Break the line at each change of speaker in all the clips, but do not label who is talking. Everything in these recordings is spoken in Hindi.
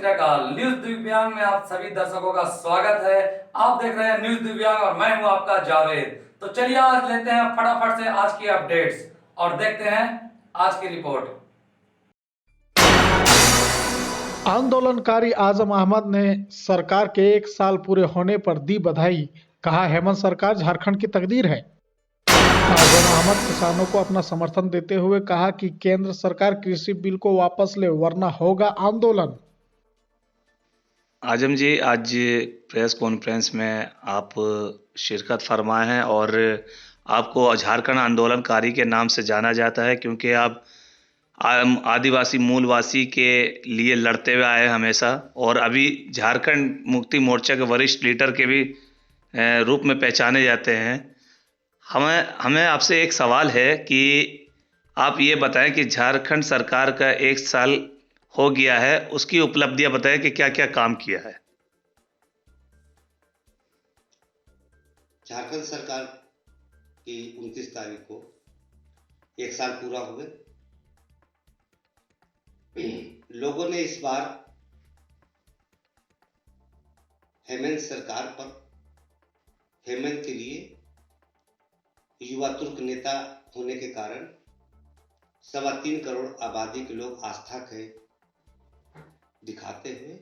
अकाल। न्यूज दिव्यांग में आप सभी दर्शकों का स्वागत है। आप देख रहे हैं न्यूज दिव्यांग और मैं हूं आपका जावेद। तो चलिए आज लेते हैं फटाफट से आज की अपडेट्स और देखते हैं आज की रिपोर्ट।
आंदोलनकारी आजम अहमद ने सरकार के 1 साल पूरे होने पर दी बधाई। कहा, हेमंत सरकार झारखंड की तकदीर है। आजम अहमद किसानों को अपना समर्थन देते हुए कहा कि केंद्र सरकार कृषि बिल को वापस ले वरना होगा आंदोलन।
आजम जी, आज प्रेस कॉन्फ्रेंस में आप शिरकत फरमाए हैं और आपको झारखंड आंदोलनकारी के नाम से जाना जाता है क्योंकि आप आदिवासी मूलवासी के लिए लड़ते हुए आए हमेशा और अभी झारखंड मुक्ति मोर्चा के वरिष्ठ लीडर के भी रूप में पहचाने जाते हैं। हमें आपसे एक सवाल है कि आप ये बताएं कि झारखंड सरकार का 1 साल हो गया है, उसकी उपलब्धियां बताएं कि क्या क्या काम किया है।
झारखंड सरकार की 29 तारीख को 1 साल पूरा हुए। लोगों ने इस बार हेमंत सरकार पर, हेमंत के लिए युवा तुर्क नेता होने के कारण 3.25 करोड़ आबादी के लोग आस्था के दिखाते हुए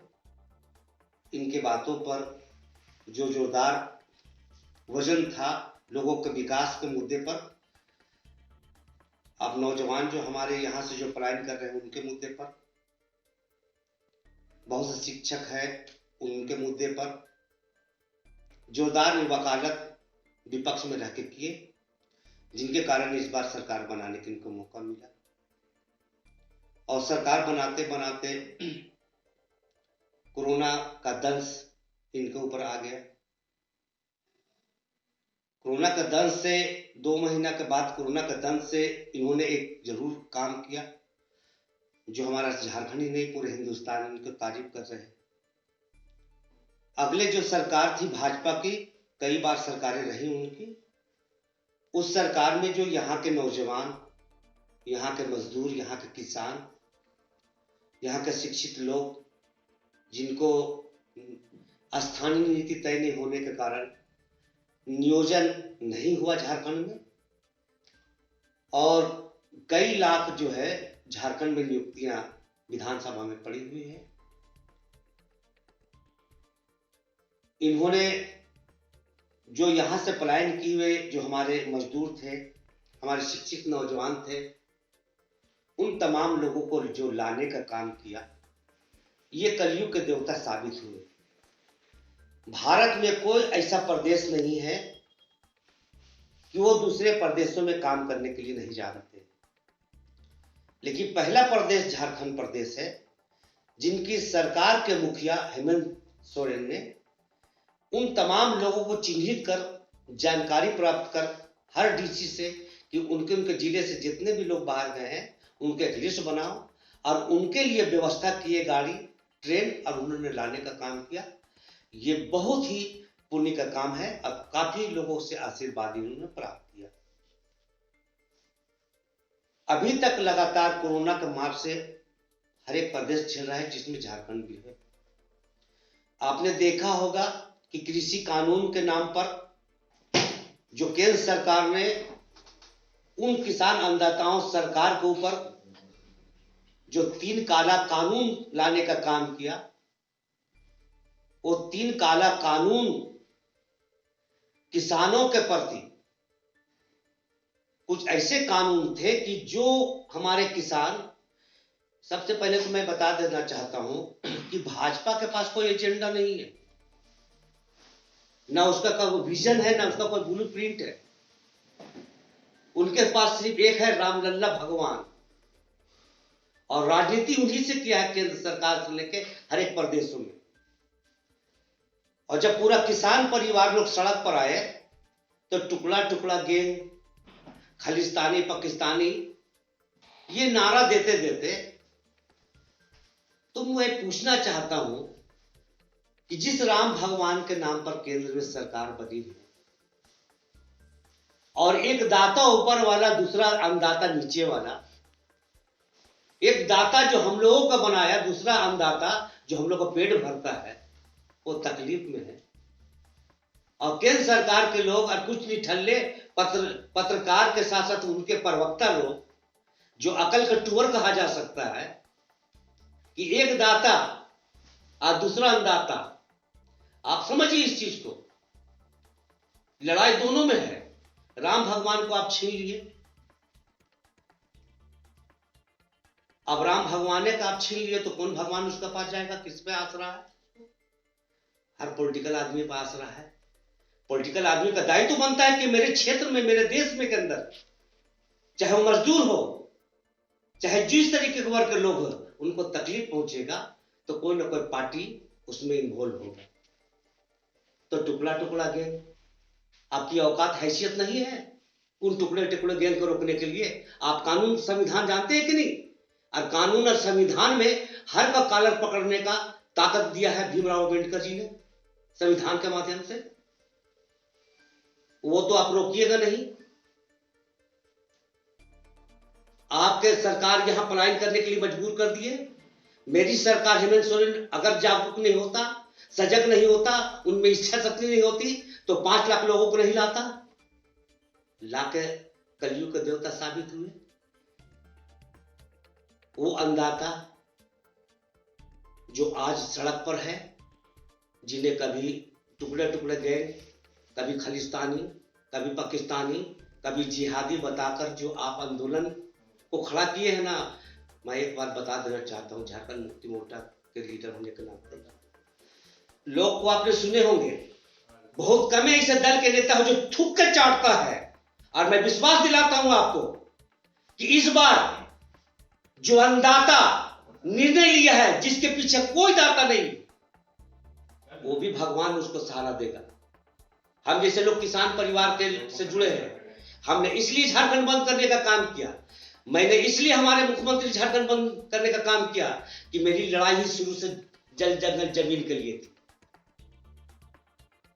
इनके बातों पर जो जोरदार वजन था लोगों के विकास के मुद्दे पर, अब नौजवान जो हमारे यहाँ से जो पलायन कर रहे हैं उनके मुद्दे पर, बहुत से शिक्षक हैं उनके मुद्दे पर जोरदार वकालत विपक्ष में रह के किए, जिनके कारण इस बार सरकार बनाने का इनको मौका मिला। और सरकार बनाते बनाते कोरोना का दंश इनके ऊपर आ गया। कोरोना का दंश से 2 महीना के बाद कोरोना का दंश से इन्होंने एक जरूर काम किया जो हमारा झारखंड ही नहीं पूरे हिंदुस्तान इनको तारीफ कर रहे हैं। अगले जो सरकार थी भाजपा की, कई बार सरकारें रही उनकी, उस सरकार में जो यहाँ के नौजवान, यहाँ के मजदूर, यहाँ के किसान, यहाँ के शिक्षित लोग, जिनको स्थानीय नीति तय नहीं होने के कारण नियोजन नहीं हुआ झारखंड में और कई लाख जो है झारखंड में नियुक्तियां विधानसभा में पड़ी हुई है। इन्होंने जो यहां से पलायन किए हुए जो हमारे मजदूर थे, हमारे शिक्षित नौजवान थे, उन तमाम लोगों को जो लाने का काम किया, ये कलयुग के देवता साबित हुए। भारत में कोई ऐसा प्रदेश नहीं है कि वो दूसरे प्रदेशों में काम करने के लिए नहीं जानते, लेकिन पहला प्रदेश झारखंड प्रदेश है जिनकी सरकार के मुखिया हेमंत सोरेन ने उन तमाम लोगों को चिन्हित कर, जानकारी प्राप्त कर हर डीसी से कि उनके जिले से जितने भी लोग बाहर गए हैं उनके एक लिस्ट बनाओ और उनके लिए व्यवस्था किए गाड़ी, ट्रेन, और उन्होंने लाने का काम किया। ये बहुत ही पुण्य का काम है। अब काफी लोगों से आशीर्वाद उन्होंने प्राप्त किया। अभी तक लगातार कोरोना के मार से हर एक प्रदेश झेल रहा है, जिसमें झारखंड भी है। आपने देखा होगा कि कृषि कानून के नाम पर जो केंद्र सरकार ने उन किसान अन्नदाताओं सरकार के ऊपर जो 3 काला कानून लाने का काम किया, वो 3 काला कानून किसानों के प्रति कुछ ऐसे कानून थे कि जो हमारे किसान, सबसे पहले तो मैं बता देना चाहता हूं कि भाजपा के पास कोई एजेंडा नहीं है, ना उसका कोई विजन है, ना उसका कोई ब्लूप्रिंट है। उनके पास सिर्फ एक है, रामलल्ला भगवान, और राजनीति उन्हीं से किया है केंद्र सरकार से लेके हर एक प्रदेशों में। और जब पूरा किसान परिवार लोग सड़क पर आए तो टुकड़ा टुकड़ा गेंद, खालिस्तानी, पाकिस्तानी, ये नारा देते देते तो मैं पूछना चाहता हूं कि जिस राम भगवान के नाम पर केंद्र में सरकार बनी है और एक दाता ऊपर वाला, दूसरा अन्नदाता नीचे वाला, एक दाता जो हम लोगों का बनाया, दूसरा अन्नदाता जो हम लोग का पेट भरता है वो तकलीफ में है। और केंद्र सरकार के लोग और कुछ निठल्ले पत्रकार के साथ साथ उनके प्रवक्ता लोग, जो अकल का टूअर कहा जा सकता है, कि एक दाता और दूसरा अन्नदाता। आप समझिए इस चीज को, लड़ाई दोनों में है। राम भगवान को आप छीन लिए, अब राम भगवान का आप छीन लिए तो कौन भगवान उसका पास जाएगा? किस पे आसरा है? हर पॉलिटिकल आदमी पे आसरा है। पॉलिटिकल आदमी का दायित्व तो बनता है कि मेरे क्षेत्र में, मेरे देश में के अंदर, चाहे वो मजदूर हो, चाहे जिस तरीके के वर्ग के लोग हो, उनको तकलीफ पहुंचेगा तो कोई ना कोई पार्टी उसमें इन्वॉल्व होगा। तो टुकड़ा टुकड़ा गैंग, आपकी औकात हैसियत नहीं है उन टुकड़े टुकड़े गैंग को रोकने के लिए। आप कानून संविधान जानते हैं कि नहीं? और कानून और संविधान में हर का कॉलर पकड़ने का ताकत दिया है भीमराव अम्बेडकर जी ने संविधान के माध्यम से। वो तो आप रोकिएगा नहीं। आपके सरकार यहां पलायन करने के लिए मजबूर कर दिए। मेरी सरकार हेमंत सोरेन अगर जागरूक नहीं होता, सजग नहीं होता, उनमें इच्छा शक्ति नहीं होती तो 5 लाख लोगों को नहीं लाता। लाके कलयुग के देवता साबित हुए। वो अन्नदाता जो आज सड़क पर है, जिन्हें कभी टुकड़े टुकड़े गैंग, कभी खालिस्तानी, कभी पाकिस्तानी, कभी जिहादी बताकर जो आप आंदोलन को खड़ा किए हैं ना, मैं एक बात बता देना चाहता हूं झारखंड मुक्ति मोर्चा के लीडर होने के नाते, लोग को आपने सुने होंगे, बहुत कम ऐसे दल के नेता हो जो थूक कर चाटता है। और मैं विश्वास दिलाता हूं आपको कि इस बार जो अन्नदाता निर्णय लिया है, जिसके पीछे कोई दाता नहीं, वो भी भगवान उसको सहारा देगा। हम जैसे लोग किसान परिवार के से जुड़े हैं, हमने इसलिए झारखंड बंद करने का काम किया। मैंने इसलिए हमारे मुख्यमंत्री झारखंड बंद करने का काम किया कि मेरी लड़ाई ही शुरू से जल जंगल जमीन के लिए थी।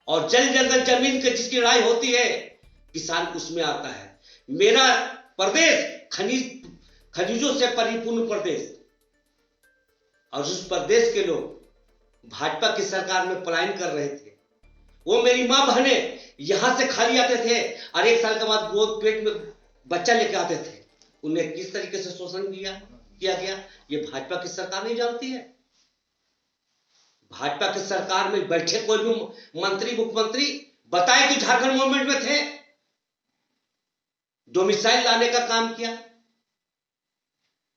और जल जंगल जमीन के जिसकी लड़ाई होती है, किसान उसमें आता है। मेरा प्रदेश खनिजों से परिपूर्ण प्रदेश, और उस प्रदेश के लोग भाजपा की सरकार में पलायन कर रहे थे। वो मेरी मां बहने यहां से खाली आते थे और 1 साल के बाद गोद पेट में बच्चा लेके आते थे। उन्हें किस तरीके से शोषण किया गया, ये भाजपा की सरकार नहीं जानती है। भाजपा की सरकार में बैठे कोई भी मंत्री मुख्यमंत्री बताए कि झारखंड मूवमेंट में थे, डोमिसाइल लाने का काम किया।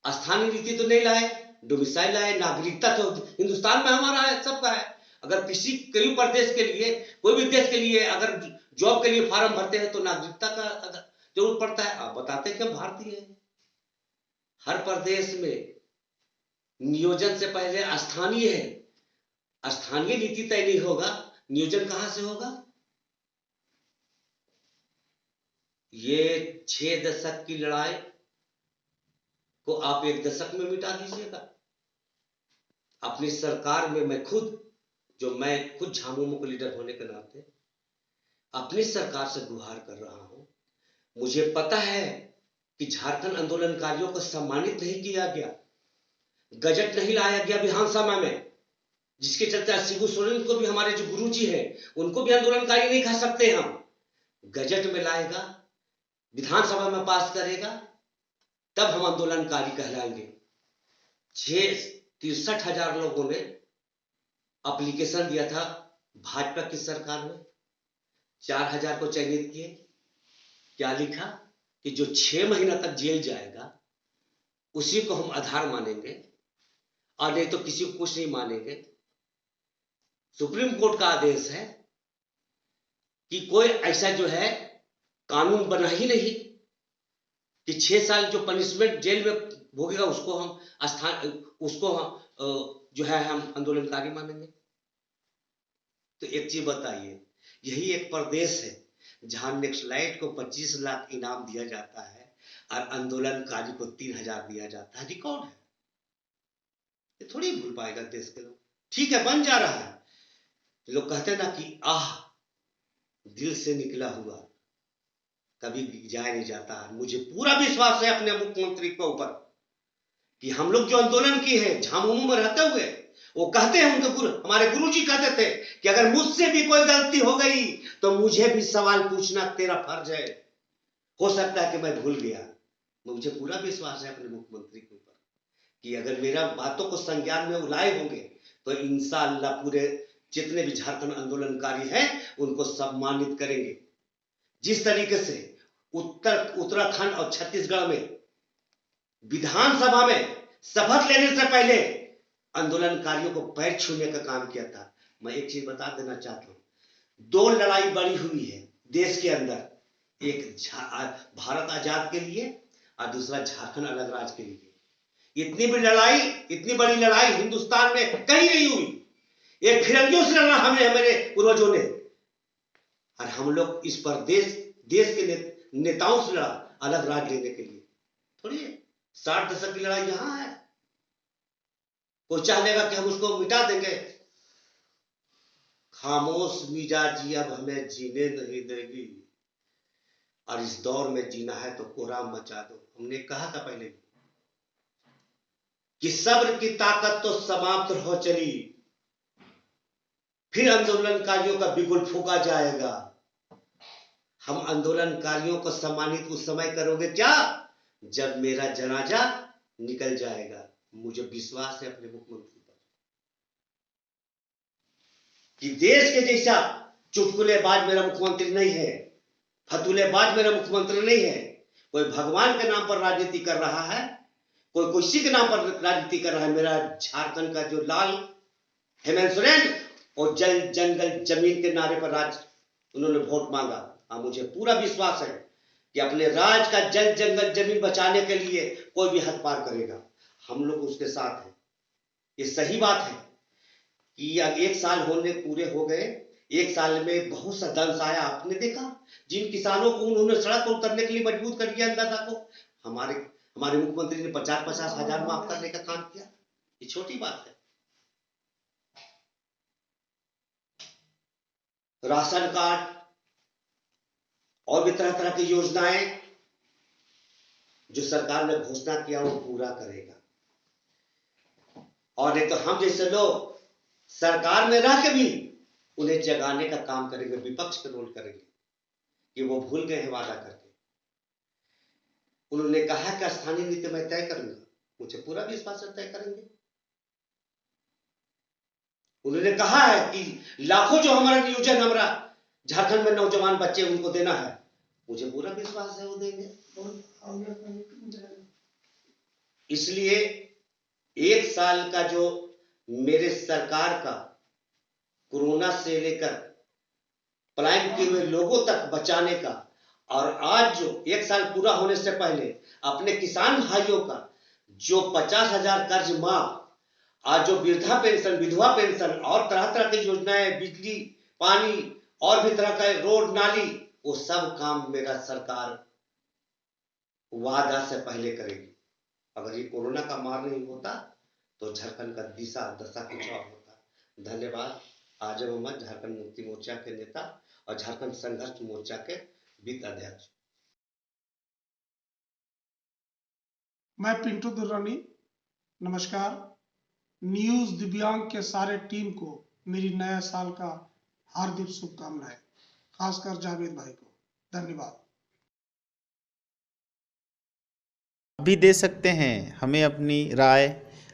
स्थानीय नीति तो नहीं लाए, डोमिसाइल लाए। नागरिकता तो हिंदुस्तान में हमारा है, सबका है। अगर किसी कोई प्रदेश के लिए, कोई भी देश के लिए अगर जॉब के लिए फॉर्म भरते हैं तो नागरिकता का जरूरत पड़ता है। आप बताते हैं कि हम भारतीय हैं। हर प्रदेश में नियोजन से पहले स्थानीय है। स्थानीय नीति तय नहीं होगा, नियोजन कहां से होगा? ये 6 दशक की लड़ाई को आप 1 दशक में मिटा दीजिएगा। अपनी सरकार में मैं खुद झामुमो को लीडर होने के नाते अपनी सरकार से गुहार कर रहा हूं। मुझे पता है कि झारखंड आंदोलनकारियों को सम्मानित नहीं किया गया, गजट नहीं लाया गया विधानसभा में, जिसके चलते शिबू सोरेन को भी, हमारे जो गुरुजी हैं, उनको भी आंदोलनकारी नहीं कह सकते हम। गजट में लाएगा, विधानसभा में पास करेगा, तब हम आंदोलनकारी कहलाएंगे। 63,000 लोगों ने एप्लीकेशन दिया था भाजपा की सरकार में, 4,000 को चयनित किए। क्या लिखा कि जो 6 महीना तक जेल जाएगा उसी को हम आधार मानेंगे और नहीं तो किसी को कुछ नहीं मानेंगे। सुप्रीम कोर्ट का आदेश है कि कोई ऐसा जो है कानून बना ही नहीं कि 6 साल जो पनिशमेंट जेल में भोगेगा उसको हम जो है हम आंदोलनकारी मानेंगे। तो एक चीज बताइए, यही एक प्रदेश है जहां नेक्सलाइट को 25 लाख इनाम दिया जाता है और आंदोलनकारी को 3,000 दिया जाता है। रिकॉर्ड है, ये थोड़ी भूल पाएगा देश के लोग। ठीक है, बन जा रहा है। लोग कहते हैं ना कि दिल से निकला हुआ कभी जाया नहीं जाता। मुझे पूरा विश्वास है अपने मुख्यमंत्री के ऊपर कि हम लोग जो आंदोलन किए हैं झामुमो में रहते हुए, वो कहते हैं, उनके गुरु, हमारे गुरुजी कहते थे कि अगर मुझसे भी कोई गलती हो गई तो मुझे भी सवाल पूछना तेरा फर्ज है। हो सकता है कि मैं भूल गया, मुझे पूरा विश्वास है अपने मुख्यमंत्री के ऊपर कि अगर मेरा बातों को संज्ञान में उलाए होंगे तो इंशाअल्लाह पूरे जितने भी झारखंड आंदोलनकारी हैं उनको सम्मानित करेंगे। जिस तरीके से उत्तराखंड और छत्तीसगढ़ में विधानसभा में शपथ लेने से पहले आंदोलनकारियों को पैर छूने का काम किया था। मैं एक चीज बता देना चाहता हूं, 2 लड़ाई बड़ी हुई है देश के अंदर, एक भारत आजाद के लिए और दूसरा झारखंड अलग राज्य के लिए। इतनी बड़ी लड़ाई हिंदुस्तान में कहीं नहीं हुई। एक फिरंगियों से लड़ा हमारे पूर्वजों ने, और हम लोग इस पर देश के नेताओं से लड़ा अलग राज्य लेने के लिए। थोड़ी 60 दशक की लड़ाई यहां है। कोई चाहेगा कि हम उसको मिटा देंगे। खामोश मिजाजी अब हमें जीने नहीं देगी, और इस दौर में जीना है तो कोहराम मचा दो। हमने कहा था पहले कि सब्र की ताकत तो समाप्त हो चली, फिर आंदोलनकारियों का बिगुल फूंका जाएगा। हम आंदोलनकारियों को सम्मानित उस समय करोगे क्या जब मेरा जनाजा निकल जाएगा। मुझे विश्वास है अपने मुख्यमंत्री पर कि देश के जैसा चुटकुलेबाज मेरा मुख्यमंत्री नहीं है, फतूलेबाज मेरा मुख्यमंत्री नहीं है। कोई भगवान के नाम पर राजनीति कर रहा है, कोई किसी के नाम पर राजनीति कर रहा है। मेरा झारखंड का जो लाल हेमंत सोरेन और जल जंगल जमीन के नारे पर उन्होंने वोट मांगा। मुझे पूरा विश्वास है कि अपने राज का जल जंगल जमीन बचाने के लिए कोई भी हद पार करेगा, हम लोग उसके साथ हैं। ये सही बात है कि 1 साल होने पूरे हो गए, 1 साल में बहुत सा दंश आया। आपने देखा जिन किसानों को उन्होंने सड़क पर उतरने के लिए मजबूर कर दिया अंदाजा को, हमारे मुख्यमंत्री ने 50-50 हजार माफ करने का काम किया। ये छोटी बात है। राशन कार्ड और भी तरह तरह की योजनाएं जो सरकार ने घोषणा किया वो पूरा करेगा। और नहीं तो हम जैसे लोग सरकार में रह के भी उन्हें जगाने का काम करेंगे, विपक्ष का रोल करेंगे कि वो भूल गए हैं वादा करके। उन्होंने कहा कि स्थानीय नीति मैं तय करूंगा, मुझे पूरा विश्वास है तय करेंगे। उन्होंने कहा है कि लाखों जो हमारा नियोजन हमारा झारखंड में नौजवान बच्चे उनको देना है, मुझे पूरा विश्वास है वो देंगे। इसलिए 1 साल का जो मेरे सरकार का कोरोना से लेकर पलायन किए हुए लोगों तक बचाने का, और आज जो 1 साल पूरा होने से पहले अपने किसान भाइयों का जो 50,000 कर्ज माफ, आज जो वृद्धा पेंशन, विधवा पेंशन और तरह तरह की योजनाएं, बिजली, पानी और भी तरह का रोड नाली, वो सब काम मेरा सरकार वादा से पहले करेगी। अगर ये कोरोना का मार नहीं होता तो झारखंड का दिशा दशा कुछ और होता। धन्यवाद। आजम मोहम्मद, झारखंड मुक्ति मोर्चा के नेता और झारखंड संघर्ष मोर्चा के वित्त अध्यक्ष।
मैं पिंटू दुर्रानी। नमस्कार। न्यूज दिव्यांग के सारे टीम को मेरी नया साल का हार्दिक शुभकामनाएं, खासकर जावेद भाई को धन्यवाद।
भी दे सकते हैं हमें अपनी राय,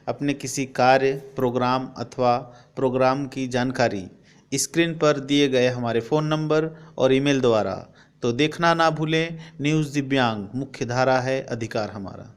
अपने किसी कार्य, प्रोग्राम अथवा प्रोग्राम की जानकारी स्क्रीन पर दिए गए हमारे फ़ोन नंबर और ईमेल द्वारा। तो देखना ना भूलें। न्यूज़ दिव्यांग, मुख्य धारा है, अधिकार हमारा।